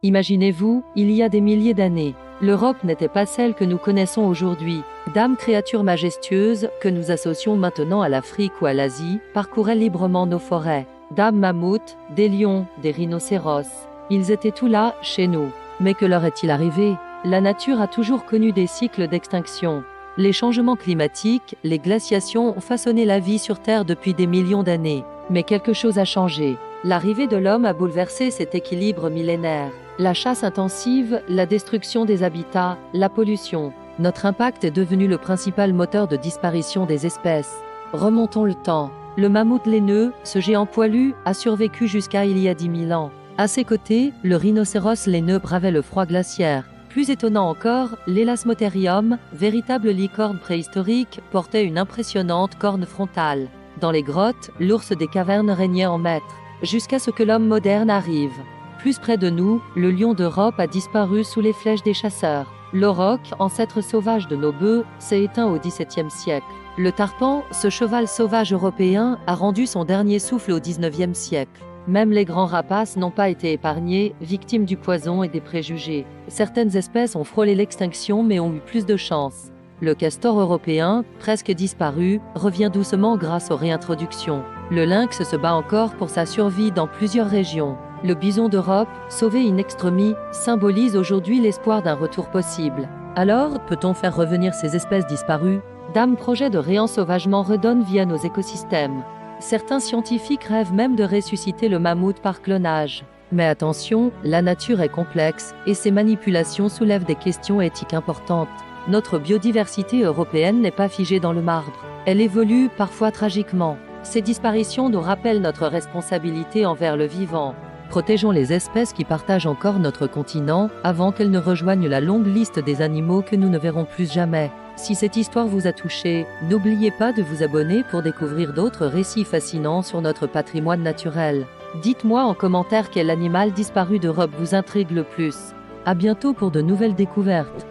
Imaginez-vous, il y a des milliers d'années, l'Europe n'était pas celle que nous connaissons aujourd'hui. D'âmes créatures majestueuses, que nous associons maintenant à l'Afrique ou à l'Asie, parcouraient librement nos forêts. D'âmes mammouths, des lions, des rhinocéros. Ils étaient tous là, chez nous. Mais que leur est-il arrivé? La nature a toujours connu des cycles d'extinction. Les changements climatiques, les glaciations ont façonné la vie sur Terre depuis des millions d'années. Mais quelque chose a changé. L'arrivée de l'homme a bouleversé cet équilibre millénaire. La chasse intensive, la destruction des habitats, la pollution. Notre impact est devenu le principal moteur de disparition des espèces. Remontons le temps. Le mammouth laineux, ce géant poilu, a survécu jusqu'à il y a 10 000 ans. À ses côtés, le rhinocéros laineux bravait le froid glaciaire. Plus étonnant encore, l'Elasmotherium, véritable licorne préhistorique, portait une impressionnante corne frontale. Dans les grottes, l'ours des cavernes régnait en maître, jusqu'à ce que l'homme moderne arrive. Plus près de nous, le lion d'Europe a disparu sous les flèches des chasseurs. L'auroch, ancêtre sauvage de nos bœufs, s'est éteint au XVIIe siècle. Le tarpan, ce cheval sauvage européen, a rendu son dernier souffle au XIXe siècle. Même les grands rapaces n'ont pas été épargnés, victimes du poison et des préjugés. Certaines espèces ont frôlé l'extinction mais ont eu plus de chance. Le castor européen, presque disparu, revient doucement grâce aux réintroductions. Le lynx se bat encore pour sa survie dans plusieurs régions. Le bison d'Europe, sauvé in extremis, symbolise aujourd'hui l'espoir d'un retour possible. Alors, peut-on faire revenir ces espèces disparues? D'âmes projets de réensauvagement redonnent vie à nos écosystèmes. Certains scientifiques rêvent même de ressusciter le mammouth par clonage. Mais attention, la nature est complexe, et ces manipulations soulèvent des questions éthiques importantes. Notre biodiversité européenne n'est pas figée dans le marbre. Elle évolue parfois tragiquement. Ces disparitions nous rappellent notre responsabilité envers le vivant. Protégeons les espèces qui partagent encore notre continent, avant qu'elles ne rejoignent la longue liste des animaux que nous ne verrons plus jamais. Si cette histoire vous a touché, n'oubliez pas de vous abonner pour découvrir d'autres récits fascinants sur notre patrimoine naturel. Dites-moi en commentaire quel animal disparu d'Europe vous intrigue le plus. À bientôt pour de nouvelles découvertes.